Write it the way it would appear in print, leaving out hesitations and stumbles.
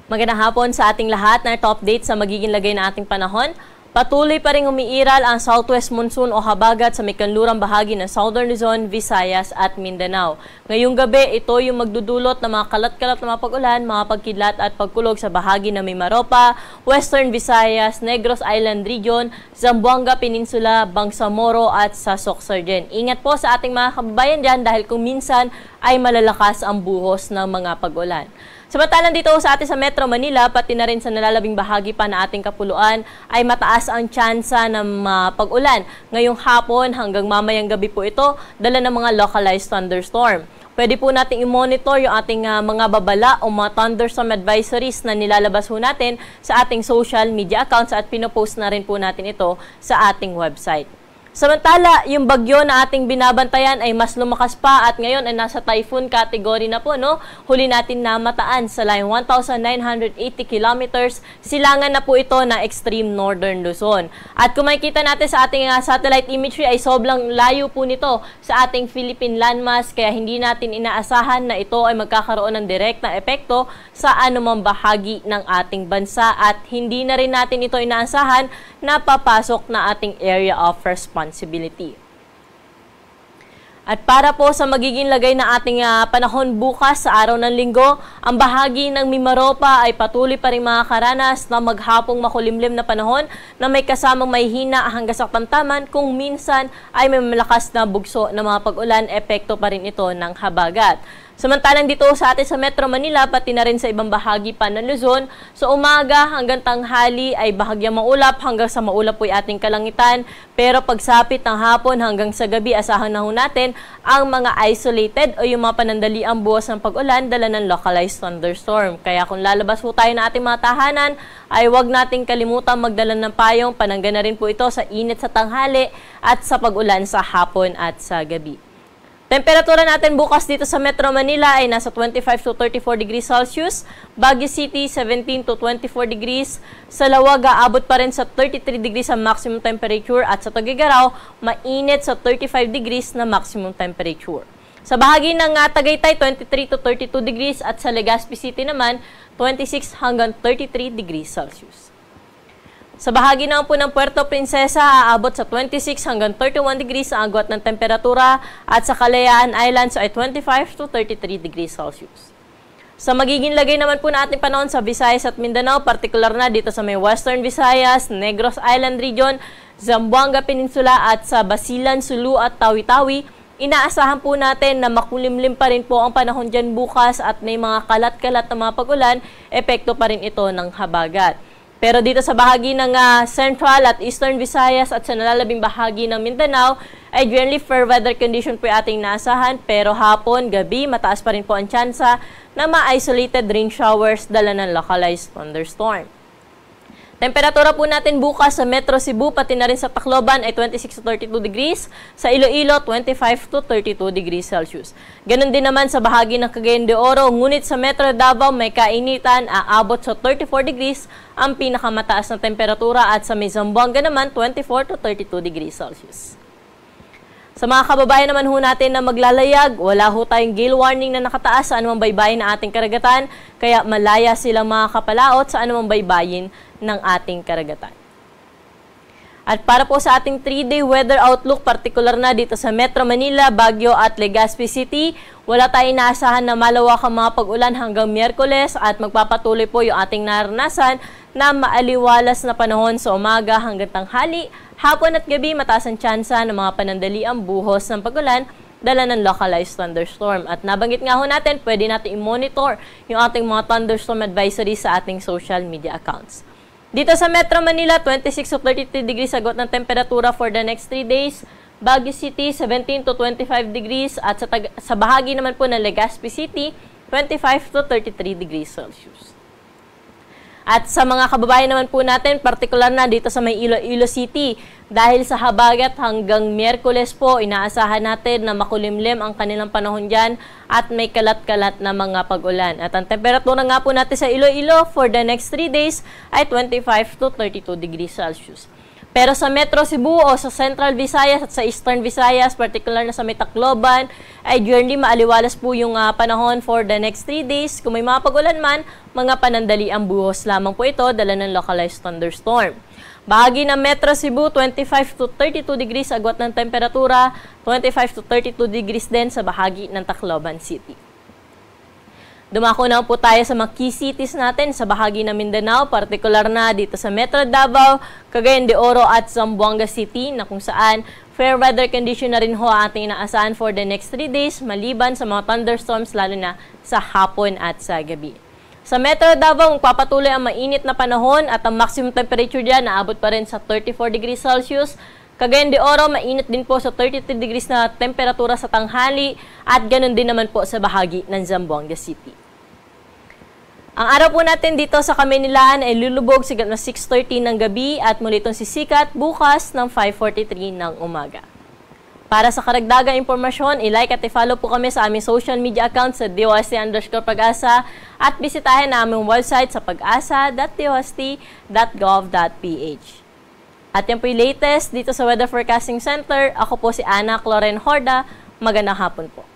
Magandang hapon sa ating lahat na update sa magiging lagay na ating panahon. Patuloy pa rin umiiral ang southwest monsoon o habagat sa may kanlurang bahagi ng Southern Luzon, Visayas at Mindanao. Ngayong gabi, ito yung magdudulot ng mga kalat-kalat na mga pag-ulan, mga pagkidlat at pagkulog sa bahagi ng Mimaropa, Western Visayas, Negros Island Region, Zamboanga Peninsula, Bangsamoro at sa Sorsogon. Ingat po sa ating mga kababayan dyan dahil kung minsan ay malalakas ang buhos ng mga pag-ulan. Samantalang dito sa atin sa Metro Manila, pati na rin sa nalalabing bahagi pa na ating kapuluan, ay mataas ang tsansa ng pag-ulan. Ngayong hapon hanggang mamayang gabi po ito, dala ng mga localized thunderstorm. Pwede po nating i-monitor yung ating mga babala o mga thunderstorm advisories na nilalabas po natin sa ating social media accounts at pinopost na rin po natin ito sa ating website. Samantala, yung bagyo na ating binabantayan ay mas lumakas pa at ngayon ay nasa typhoon category na po, no? Huli natin na mataan sa line 1,980 kilometers. Silangan na po ito ng extreme northern Luzon. At kung makikita natin sa ating satellite imagery ay sobrang layo po nito sa ating Philippine landmass kaya hindi natin inaasahan na ito ay magkakaroon ng direktang epekto sa anumang bahagi ng ating bansa at hindi na rin natin ito inaasahan na papasok na ating area of responsibility. At para po sa magiging lagay na ating panahon bukas sa araw ng linggo, ang bahagi ng Mimaropa ay patuloy pa rin makakaranas na maghapong makulimlim na panahon na may kasamang may hina hanggang sa tamtaman kung minsan ay may malakas na bugso na mga pag-ulan, epekto pa rin ito ng habagat. Samantalang dito sa atin sa Metro Manila, pati na rin sa ibang bahagi pa ng Luzon, so umaga hanggang tanghali ay bahagyang maulap hanggang sa maulap po ating kalangitan. Pero pagsapit ng hapon hanggang sa gabi, asahan na ho natin ang mga isolated o yung mga panandaliang buwas ng pag-ulan dala ng localized thunderstorm. Kaya kung lalabas po tayo ng ating mga tahanan, ay huwag nating kalimutan magdala ng payong. Panangga na rin po ito sa init sa tanghali at sa pag-ulan sa hapon at sa gabi. Temperatura natin bukas dito sa Metro Manila ay nasa 25 to 34 degrees Celsius. Baguio City, 17 to 24 degrees. Sa Lawaga, abot pa rin sa 33 degrees ang maximum temperature. At sa Tuguegarao, mainit sa 35 degrees na maximum temperature. Sa bahagi ng Tagaytay, 23 to 32 degrees. At sa Legazpi City naman, 26 hanggang 33 degrees Celsius. Sa bahagi naman po ng Puerto Princesa, aabot sa 26 hanggang 31 degrees ang agwat ng temperatura at sa Kalayaan Islands ay 25 to 33 degrees Celsius. Sa magiging lagay naman po na ating panahon sa Visayas at Mindanao, partikular na dito sa may Western Visayas, Negros Island Region, Zamboanga Peninsula at sa Basilan, Sulu at Tawi-Tawi, inaasahan po natin na makulimlim pa rin po ang panahon dyan bukas at may mga kalat-kalat na mga pag-ulan, epekto pa rin ito ng habagat. Pero dito sa bahagi ng Central at Eastern Visayas at sa nalalabing bahagi ng Mindanao, ay generally fair weather condition po ating naasahan. Pero hapon, gabi, mataas pa rin po ang tsansa na ma-isolated rain showers dala ng localized thunderstorm. Temperatura po natin bukas sa Metro Cebu, pati na rin sa Tacloban ay 26 to 32 degrees. Sa Iloilo, 25 to 32 degrees Celsius. Ganon din naman sa bahagi ng Cagayan de Oro, ngunit sa Metro Davao may kainitan, aabot sa 34 degrees ang pinakamataas na temperatura at sa may Zamboanga naman 24 to 32 degrees Celsius. Sa mga kababayan naman ho natin na maglalayag, wala ho tayong gale warning na nakataas sa anumang baybayin na ating karagatan, kaya malaya silang makakapalaot sa anumang baybayin ng ating karagatan. At para po sa ating 3-day weather outlook, partikular na dito sa Metro Manila, Baguio at Legazpi City, wala tayong inaasahan na malawakang mga pag-ulan hanggang Miyerkules at magpapatuloy po yung ating naranasan na maaliwalas na panahon sa umaga hanggang tanghali, hapon at gabi mataas ang tsansa ng mga panandaliang buhos ng pag-ulan dala ng localized thunderstorm. At nabanggit nga ho natin, pwede natin i-monitor yung ating mga thunderstorm advisory sa ating social media accounts. Dito sa Metro Manila, 26 to 33 degrees agwat ng temperatura for the next 3 days. Baguio City, 17 to 25 degrees. At sa bahagi naman po ng Legazpi City, 25 to 33 degrees Celsius. At sa mga kababayan naman po natin, partikular na dito sa may Iloilo City, dahil sa habagat hanggang Miyerkules po, inaasahan natin na makulimlim ang kanilang panahon dyan at may kalat-kalat na mga pag-ulan. At ang temperatura nga po natin sa Iloilo for the next 3 days ay 25 to 32 degrees Celsius. Pero sa Metro Cebu o sa Central Visayas at sa Eastern Visayas, particular na sa may Tacloban, ay generally maaliwalas po yung panahon for the next 3 days. Kung may mga pagulan man, mga panandali ang buhos lamang po ito, dala ng localized thunderstorm. Bahagi ng Metro Cebu, 25 to 32 degrees agwat ng temperatura, 25 to 32 degrees din sa bahagi ng Tacloban City. Dumako na po tayo sa mga key cities natin sa bahagi ng Mindanao, partikular na dito sa Metro Davao, Cagayan de Oro at Zamboanga City na kung saan fair weather condition na rin ho ating inaasahan for the next 3 days maliban sa mga thunderstorms lalo na sa hapon at sa gabi. Sa Metro Davao, magpapatuloy ang mainit na panahon at ang maximum temperature dyan naabot pa rin sa 34 degrees Celsius. Cagayan de Oro, mainit din po sa 33 degrees na temperatura sa tanghali at ganun din naman po sa bahagi ng Zamboanga City. Ang araw po natin dito sa Kamaynilaan ay lulubog sa 6:30 ng gabi at muli itong sisikat bukas ng 5:43 ng umaga. Para sa karagdagang impormasyon, i-like at i-follow po kami sa aming social media account sa DOST_Pag-asa at bisitahin na aming website sa pag-asa.dost.gov.ph. At yan po yung latest dito sa Weather Forecasting Center. Ako po si Ana Cloren Horda. Magandang hapon po.